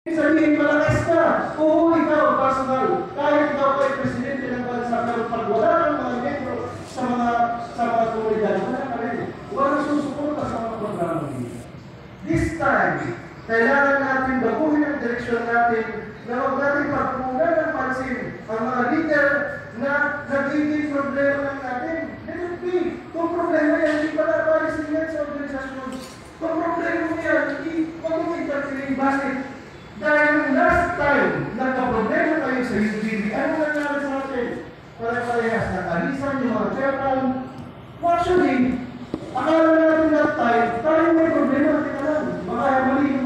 Sabihin, malakas ka. Oo, ikaw, personal. Kahit ikaw ay presidente ng bansa, pero pag wala ng mga membro sa mga komunidad, wala ka rin. Walang susuporta sa mga programa dito. This time, kailangan natin baguhin ang direksyon natin na huwag natin pagpunan ng pansin ang mga leader na nagiging problema ng natin. Let it be. Kung problema yan, hindi pala palisin yan sa organisasyon. Kung problema mo yan, huwag mo interfering. Bakit? Dahil last time, nagka-problema tayo sa UGB, ano nangyari sa atin? Pare-parehas, nakalisan yung mga chairman. Actually, akala natin that time, tayo may problema natin alam. Baka mali yung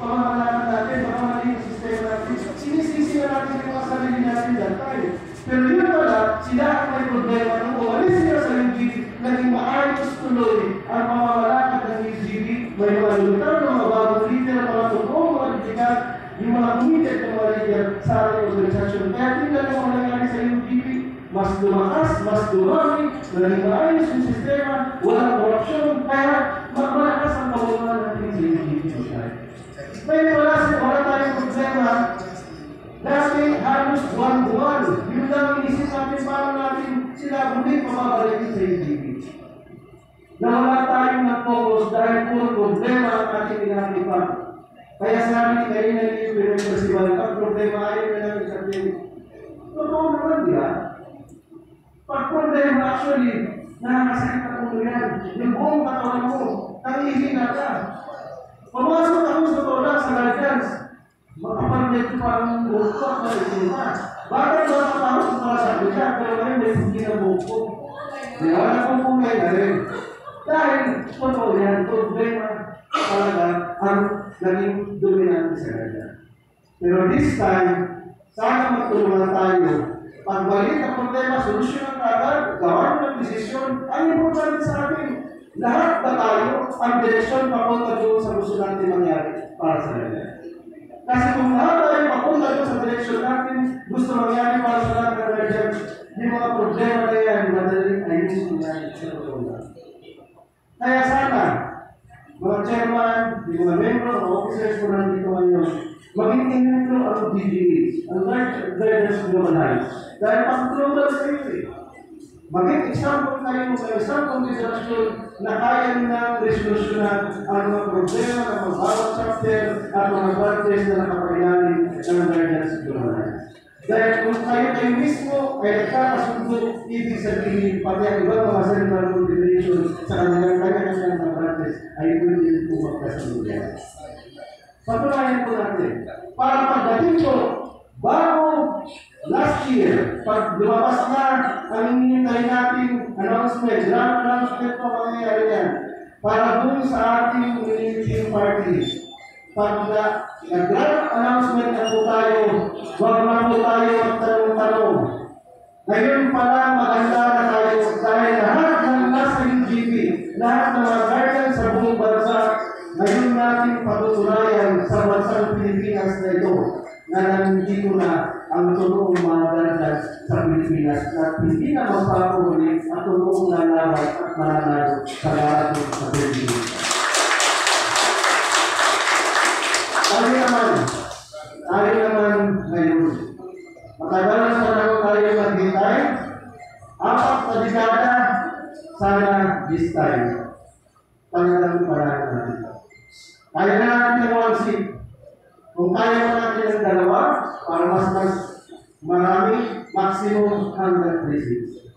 pamamalaan natin, baka mali yung sistema natin. Sinisisi na natin yung mga sarili natin that time. Pero yun pala, sila ang may problema nung umalis sila sa UGB, naging maayos tuloy ang pamamalakad ng UGB. May mga lutar, mga bagong leader, mga totoong mga litikat, yung mga committed na mga leader sa ating organisasyon. Kaya tingnan mo ang nangyari sa UGB, mas lumakas, mas dumami, naging maayos yung sistema, walang korupsyon, kaya malakas ang pamumunan natin sa UGB. Ngayon wala tayong problema. Dati halos buwan-buwan, yun lang inisip natin paano natin sila muli pamabalikin sa UGB. Nawala tayong nag-focus dahil puro problema ang ating inatipan. Kaya sabi ni Karina ni Pinag-Percival, pag problema ayaw na namin sabihin. Totoo naman diba? Pag problema actually, nakakasakit ang ulo yan. Yung buong katawan mo, nangihina ka. Pumasok ako sa tola sa guardians. Makapalit parang bukot na isinta. Bakit ba nakapasok sa masabi siya? Pero ngayon may hindi na bukot. Di ba? Napupumay na rin. Dahil, totoo yan, problema talaga ang naging dominante sa kanya. Pero this time, sana magtulungan tayo. Pagbalik ang problema, solusyon ang agad, gawan ng desisyon, ang importante sa atin. Lahat ba tayo ang direksyon papunta doon sa gusto natin mangyari para sa kanya? Kasi kung lahat tayo papunta doon sa direksyon natin, gusto mangyari para sa lahat ng region, yung mga problema na yan, madaling ayusin natin sa totoo. Kaya sana, mga chairman, yung mga membro, mga officers ko nandito ngayon, maging inintro ang DGAs, ang Guardians Globalize. Dahil pag-global kayo maging example kayo sa isang organisasyon na kaya ng resolusyonan ang mga problema ng mga bawat chapter at mga branches na nakapailalim ng Guardians Globalize. Dahil kung kayo mismo ay nagkakasundo, ibig sabihin pati ang ibang mga central coordination sa kanilang kanya-kanyang mga branches ay pwede po magkasundo. Patunayan po natin, para pagdating po, bago last year, pag lumabas na ang hinihintay natin announcement, grand announcement po mangyayari yan, para dun sa ating meeting parties. Pag nag-grand announcement na po tayo, huwag na po tayo magtanong-tanong. Ngayon pala maganda na tayo dahil lahat ng nasa UGB, lahat ng mga guardians sa buong bansa, ngayon natin patutunayan sa bansang Pilipinas na ito na nandito na ang totoong mga guardians sa Pilipinas na hindi na magpapulit at totoong lalaban at mananalo sa lahat sa Pilipinas. Tayo naman ngayon. Matagal na panahon tayo maghintay. 4 na dekada, sana this time. Talagang parang natin. Kaya na natin ng 1 seat. Kung kaya mo natin ng 2, para mas marami, maximum 100 seats.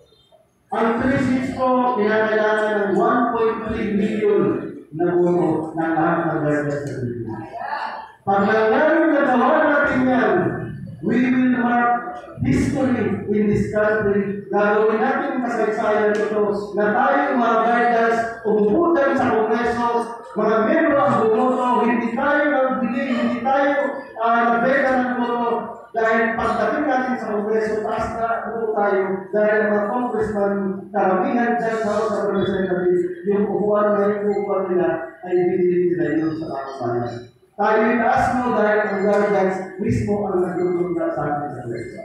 Ang 3 seats po, pinakailangan ng 1.3 million na boto ng lahat ng guardians sa Pilipinas. Pag nangyari nagawa natin yan, we will mark history in this country. Gagawin natin kasaysayan ito na tayo mga guardians, umuputan sa Kongreso, mga membro ang bumoto, hindi tayo nagbili, hindi tayo nagbeda ng boto. Dahil pagdating natin sa Kongreso, taas na buto tayo. Dahil mga congressman, karamihan dyan sa House of Representatives, yung upuan na yung upuan nila ay binili nila yun sa kakumanan. Tayo itaas mo dahil ang guardians mismo ang nagtutulungan sa atin sa Kongreso.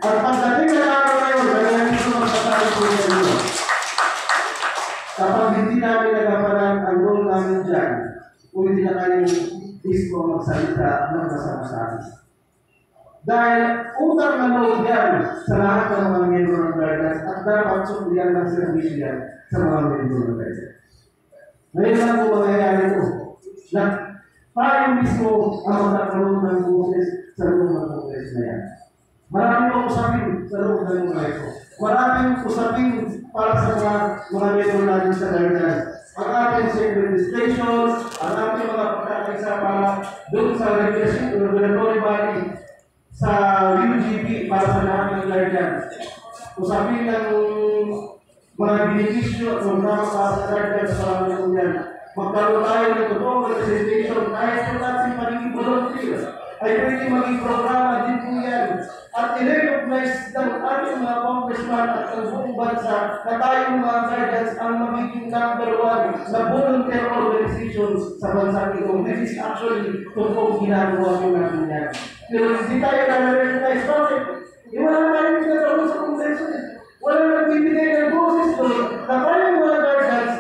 At pagdating na araw na yun, dahil nito magsasabi po niya kapag hindi namin nagampanan ang role namin dyan, kung hindi na kayo is kung magsalita ng masasabi. Dahil utang na loob yan sa lahat ng mga miyembro ng guardians at dapat suklihan ng servisyo yan sa mga miyembro ng guardians. Ngayon lang po mangyayari ito na tayo mismo ang magkakaroon ng boses sa loob ng kongres na yan. Maraming usapin sa loob ng kongreso. Maraming usapin para sa mga miyembro natin sa guardians. Ang ating secretary, ang ating mga pagkakaisa para doon sa regulatory body sa UGP para sa lahat ng guardians. Usapin ng mga benepisyo at mga sa guardians para sa yan. Magkaroon tayo ng totoong representation kahit kung natin magiging volunteer ay pwede maging programa din po yan. At i-recognize ng ating mga congressman at ang buong bansa na tayong mga guardians ang magiging number one na volunteer organizations sa bansa ito. This is actually totoong ginagawa ko natin yan. Pero hindi tayo na-recognize. Bakit? Wala na tayong ginagawa sa kongreso. Wala na nagbibigay ng boses doon na tayong mga guardians,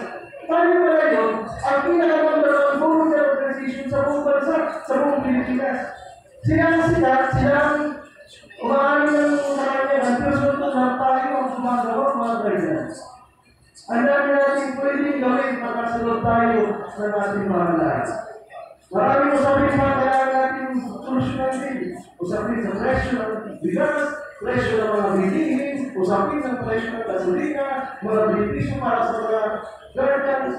tayo pala yun, ang pinaka-number one volunteer organization sa buong bansa, sa buong Pilipinas. Silang umaano ng marami ang pursuit na tayo ang gumagawa mga guardians. Ang dami natin pwedeng gawin makasunod tayo sa ating mga lahat. Maraming usapin mga kailangan natin solusyonan din. Usapin sa presyo ng bigas, presyo ng mga bilihin, usapin ng presyo ng gasolina, mga benepisyo para sa mga guardians.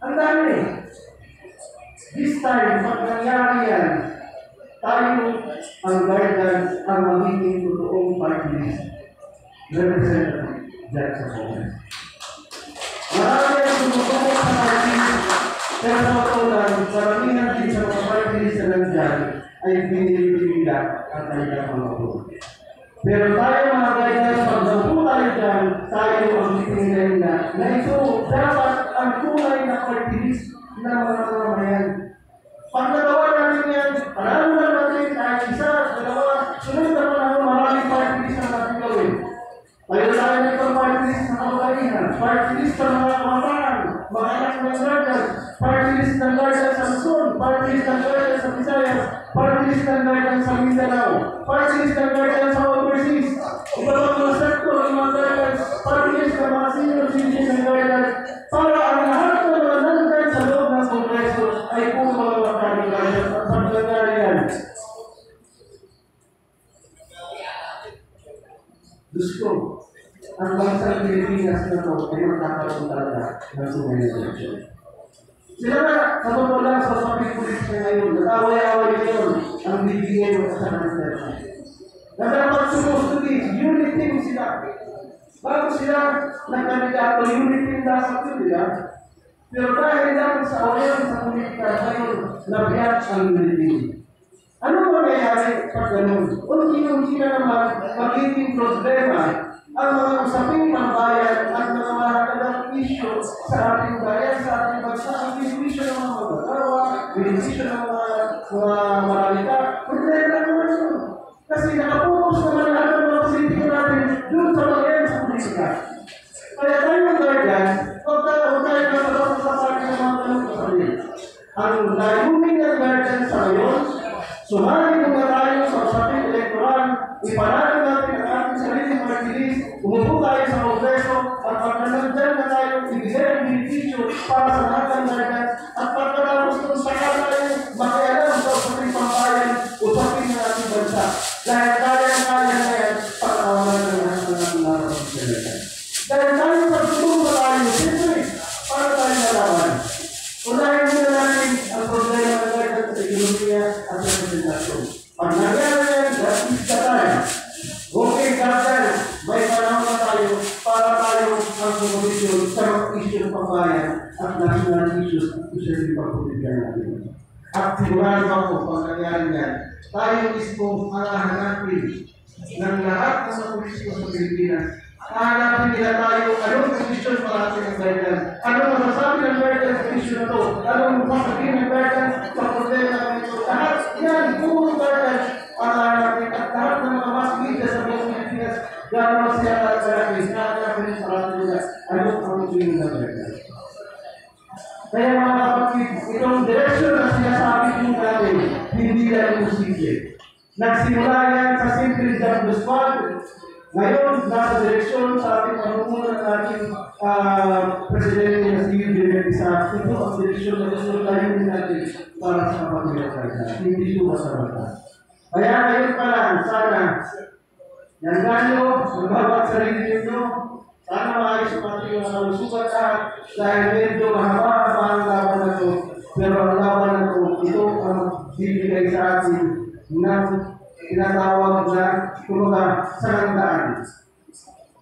Ang dami. This time, pag nangyari yan, tayo ang guardians ang magiging totoong party list representative dyan sa Congress. Marami ang tumutulong sa party list, pero sa patulan, karamihan din sa mga party list na nandyan ay pinilipila ang kanilang mga patulan. Pero tayo mga guardians, pag nabuo tayo dyan, tayo ang itinilay na ito dapat ang tunay na party list ng mga mamamayan. Pag nagawa natin yan, panalo na natin kahit isa, dalawa, sunod na panahon, maraming party list na natin gawin. Tayo tayo nito party list ng kababaihan, party list ng mga kabataan, mga anak ng guardians, party list ng guardians sa Luzon, party list ng guardians sa Visayas, party list ng guardians sa Mindanao, party list ng guardians sa overseas, ibang mga sektor ng mga guardians, party list ng mga senior citizens ng guardians, para ang lahat ng mga nandyan sa loob ng Kongreso ay puro mga magkaling guardians at pagkagari yan. Diyos ko, ang bansang Pilipinas na ito ay magkakaroon talaga ng sumayin na eleksyon. Sila na, sa totoo lang sa public police ngayon, nag-away-away ngayon ang bibigyan ng kasama na dapat supposed to be unit team sila. Bago sila nagkandidato, unit team dapat yun, di ba? Pero dahil lang sa awayan sa politika ngayon, nabiyat ang unit team. Ano mangyayari pag ganun? Unti-unti na naman magiging problema ang mga usaping pambayan at mga mahalagang issue sa ating bayan, sa ating bansa, ang benepisyo ng mga magagawa, benepisyo ng mga maralita, problema naman yun. Kasi nakapokus naman lahat ng mga politiko natin doon sa bayan sa politika. Kaya tayo ng guardians, huwag tayo nakapokus sa ating mga tanong kasabi. Ang layunin ng guardians sa ngayon, sumali kung na tayo sa usaping elektoral, ipanalo natin ang ating sariling party list, umupo tayo sa Kongreso, at pagkanagdan na tayo, ibigay ang benepisyo para sa lahat ng guardians, at pagkatapos kung saka tayo makialam sa usaping pambayan, usapin ng ating bansa. Dahil kaya na yan, pagkawalan ng lahat ng ating nararamdaman. Dahil tayo pagtulong tayo, siyempre, para tayo nalaman. Unahin muna natin ang problema ng guardians sa ekonomiya at sa presentasyon. Pag nangyari yan, that is the time. Okay, guardians, may panahon na tayo para tayo ang komodisyon sa mga issue ng pambayan at national issues especially pag-politikan natin. At sigurado ako pag nangyari yan, tayo mismo ang hahanapin ng lahat ng mga politiko sa Pilipinas. Hahanapin nila tayo, anong posisyon para ating ng guardians? Anong masasabi ng guardians sa issue na ito? Anong masasabihin ng guardians sa problema na ito? Lahat yan, puro guardians ang hahanapin at lahat ng mga mass media sa buong Pilipinas gano'n siya hahanapin sa ating nila. Anong posisyon ng guardians? Kaya mga kapatid, itong direksyon na sinasabi po natin Nagsimula yan sa simple job squad. Ngayon, nasa direksyon sa ating panungunan ng ating Presidente na si Eugene Isa. Ito ang direksyon na gusto tayo natin para sa kapag-iwag. Hindi ito basta-basta. Kaya ngayon pa lang, sana yan ganyo, magbabag sarili ninyo. Sana maayos ang ating mga kalusugan dahil medyo mahaba-haba ang laban na ito. Pero ang laban na ito ang bibigay sa atin ng tinatawag na kumbaga sarandaan.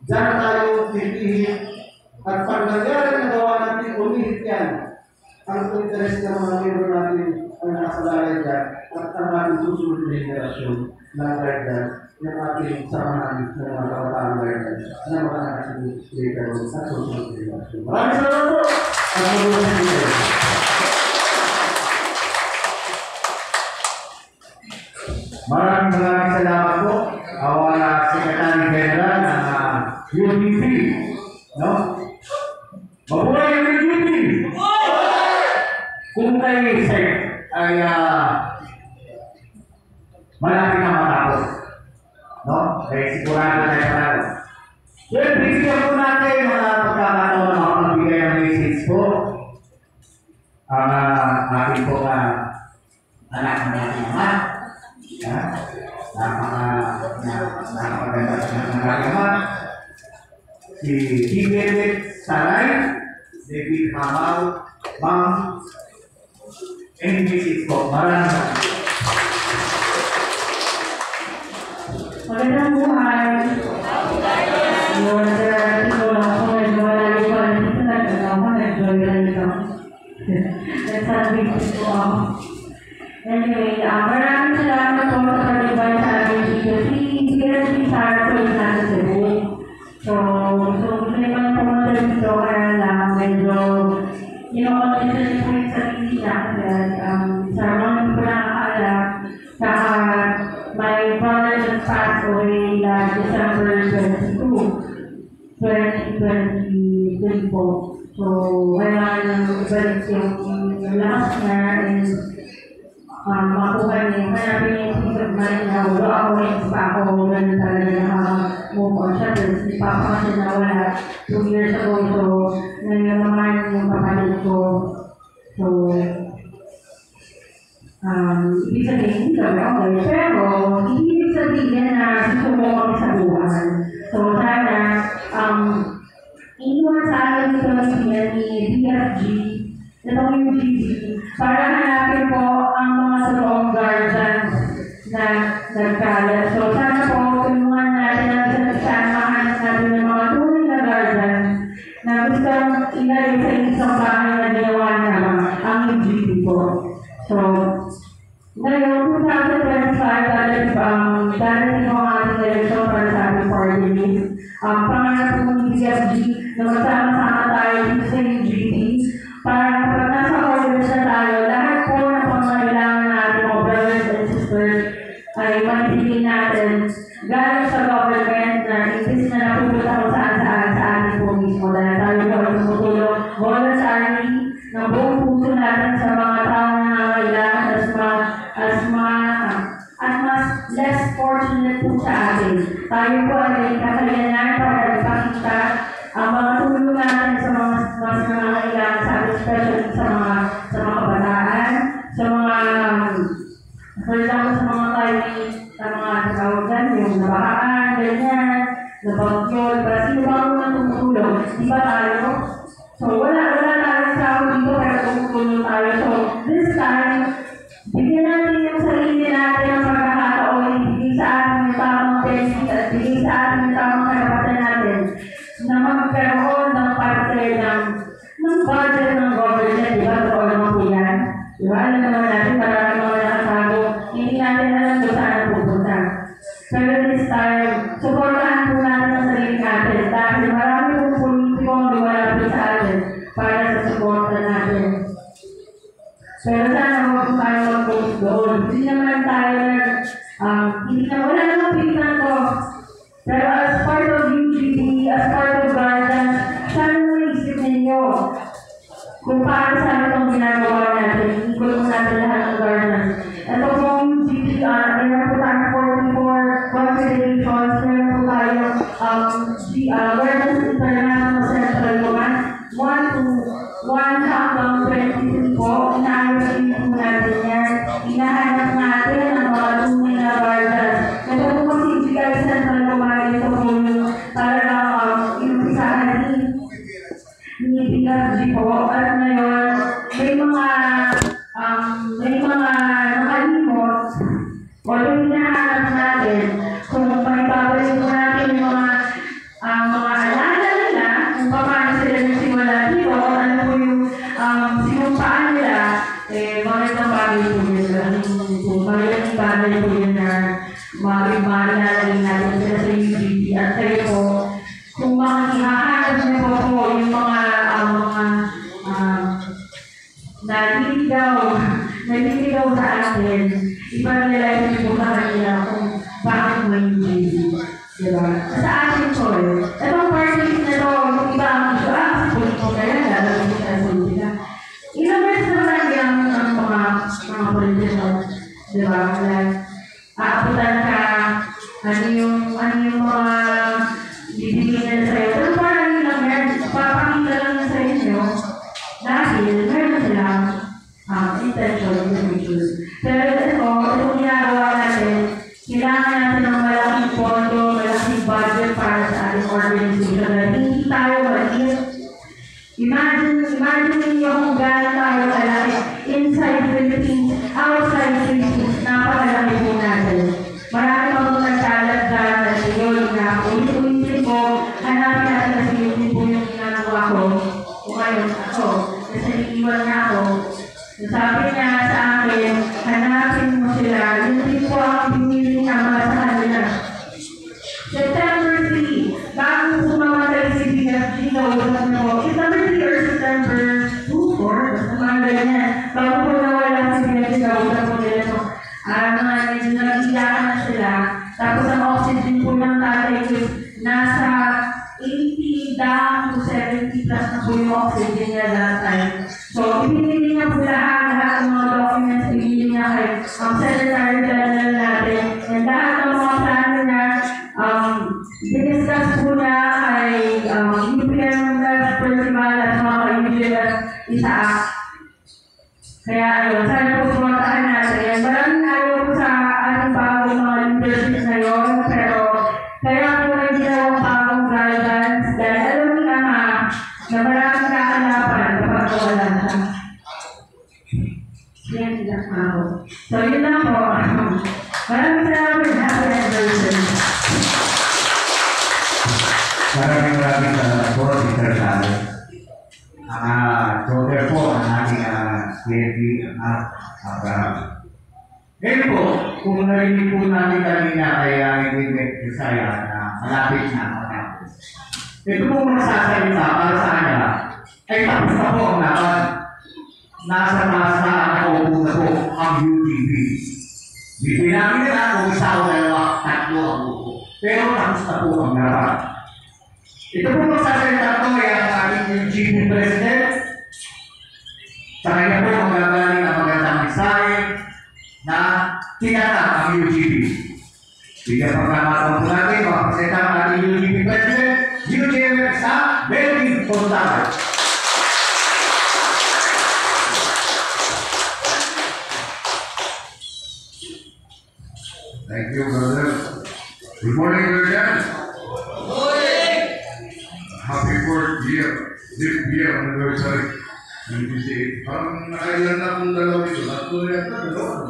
Diyan tayo titihit at pag nangyari na gawa natin, umihit yan. Ang interest ng mga membro natin ang nakasalaya dyan at ang ating susunod na generasyon ng guardian ng ating samahan ng mga kabataan guardian na mga nakasalaya at susunod na generasyon. Maraming salamat po! At maraming salamat po. Our Secretary General ng UDP. No? Mabuhay ang UDP! Kung kayo, sir, ay malapit na matapos. No? Kaya sigurado tayo panalo. So, bigyan po natin mga pagkakataon na makapagbigay ng message po. Ang ating po anak ng ating ama. Napakaganda ng agama. Si David Saray, David Hamaw, Ma'am, and Mrs. po. Maraming magandang buhay. Yun, ito lang ako, nagwalali ko lang dito, nag-enjoy lang ito. Nagsasabi ko ako. Anyway, maraming salamat po sa pag-ibay sa ating video. Si Sarah po yung nasa Cebu. So, gusto naman po na dito, kaya lang, medyo, condition po yung sarili niya. Sa mga po nakakaalap, saka my brother just passed away last December 22, 2020 po. So, kaya ibalik yung lakas niya and makuha niya. Kaya pinipis of mind na wala ako rin pa ako ganun talaga naka-move on siya. Tapos ni Papa kasi nawala 2 years ago. So, nangyamahan yung kapatid ko. So, ibig sabihin, hindi kami okay. Pero, hindi ibig sabihin na susumo kami sa buhay. So, sana, inuwan sa akin ito ni BFG, itong UGC, para hanapin po ang mga totoong guardians na nagkalat. So, sana po, tulungan natin ang samahan natin ng mga tunay na guardians na gustong ilagay sa isang bahay na ginawa na ang UGC po. So, ngayon, 2025, darating ang ating election para sa ating party list. Pangarap po ng BFG na magsama-sama tayo dito sa UGC para kapag nasa orders na tayo, lahat po na pangailangan natin mga brothers and sisters ay manipilin natin galing sa government na imbis na napupunta kung saan-saan sa ating po mismo dahil tayo po ay tumutulong voluntarily ng buong puso natin sa mga tao na nangailangan at mas less fortunate po sa atin. Tayo po ay kakalianan para ipakita ang mga tulong natin sa mga mas nangailangan sa atin, especially sa mga kabataan, sa mga for example, sa mga kawagan, yung nabahaan, ganyan, nabagyo, diba? Sino ba ang mga tumutulong? Di ba tayo? So, wala tayong tao dito pero tumutulong tayo. So, this time, bigyan natin yung sarili natin ang pagkakataon, ibigay sa atin yung tamang benefit at ibigay sa atin yung tamang karapatan natin na magkaroon ng parte ng budget ng government, di ba? So, alam mo yan. Di ba? Alam naman natin, maraming mga nakasago, hindi natin alam kung saan pupunta. Pero this time, supportahan po natin ang sarili natin dahil marami pong politiko ang lumalapit sa atin para sa suporta natin. Pero sana huwag po tayo mag-post doon. Hindi naman tayo wala namang pilitan ko. Pero as part of UGP, as part of Garden, sana naisip ninyo kung paano sana itong ginagawa natin. Ikot mo natin lahat ng Garden. Ito pong UGP, ay naputan Although hinahanap natin, kung maibabalik mo natin yung mga alala nila, kung paano sila nagsimula dito, ano po yung sinumpaan nila, magandang bagay po yun. Magandang bagay po yun na maaalalagin natin sila sa UGB. At kayo po, kung hahanap niyo po yung mga naliligaw sa atin, ipanilay niyo po sa kanila kung bakit may UGB. Diba? Sa atin po itong parties na to, yung iba ang issue, kasi po talaga, lalagin sa sila. Ilang beses naman yung mga politicians, diba? Aaputan ka, ano yung mga bibigyan nila sa'yo. Pero parang lang yan, papakita lang sa inyo dahil meron silang intention to issue. Pero itong ginagawa natin, kailangan natin ng malaking pondo, malaking budget para sa ating organization na hindi tayo maliit. Imagine ninyo kung gano'n tayo kalaki inside Philippines, outside Philippines, napakalaki po natin. Marami pa po nagkalat dyan na yun na ulit-ulitin ko, hanapin natin na sinutin po yung ginagawa ko. O ngayon ako, kasi iiwan na ako. Sabi niya sa akin, hanapin mo sila, yun din po ang pinili niya mga sa kanila. September 3, bago sumamatay si Gino, September 3 or September 2, 4, basta mga ganyan. Bago po nawala si Gino, po nila ito. Mga medyo nag-iyakan na sila. Tapos ang oxygen po ng tatay ko nasa 80 down to 70 plus na po yung oxygen niya that time. So, ibinili niya po lahat ng mga documents, ibinili niya kay Secretary General natin. And lahat ng mga plano niya, diniscuss po niya kay UPM Principal at mga kaibigan Isaac. Kaya ayun, sana po sumataan natin. Maraming ayaw po sa ating bagong mga leadership ngayon, pero kaya po rin ginawang bagong guidance dahil alam niyo na maraming kakalapan kapag wala siya. Yan lang ako. So yun lang po. Maraming salamat. Happy anniversary. Maraming salamat po, Mr. Sally. Daughter po ang ating PNP Abraham. Ngayon po, kung narinig po natin kanina kaya hindi Bisaya na malapit na matapos. Ito po magsasalita para sa kanya ay tapos na po ang laban. Nasa masa nakaupo na po ang UTV. Bibilangin nila kung isa o dalawa, tatlo ang upo. Pero tapos na po ang laban. Ito po magsasalita po ay ang ating UGB President. Sa kanya po magagaling ang magandang mensahe na tinatag ang UGB. Bigyan pagkamatang po natin, makapasita ang ating UGB President, UGB sa Melvin Fontagal. Thank you, brother. Good morning, everyone. Happy 4th year, 5th year anniversary. 28. Parang nakailan na akong dalawa ito. Tatlo na yata, dalawa.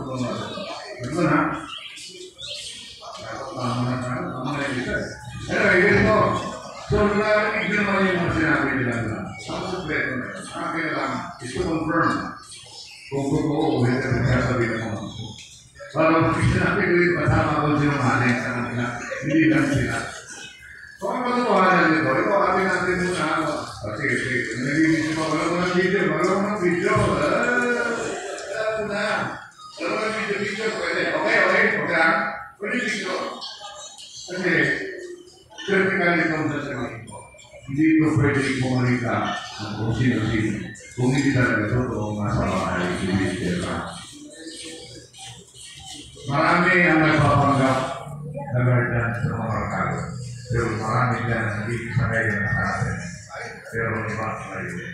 Tatlo na. Tama na ito. Anyway, ganito. So, narinig naman yung mga sinabi nila na. Ang kompleto na yun. Akin na lang is to confirm kung totoo o hindi na sasabihin ako. Parang sinabi ko rin, kasama ko sinungaling sa kanila. Hindi lang sila. So, ang patutuhanan nito, ito kami natin muna. Sige. Nag-iisip ako, wala mo ng video. Wala ng video. Pwede. Okay. Pwede video. Kasi, vertical itong sasabihin ko. Hindi ito pwede pumalita kung sino-sino. Kung hindi talaga totoo, masama ay hindi. Marami ang nagpapanggap na gardan sa mga merkado. Pero marami dyan na hindi kasagay na sa atin. Pero iba sa iyo.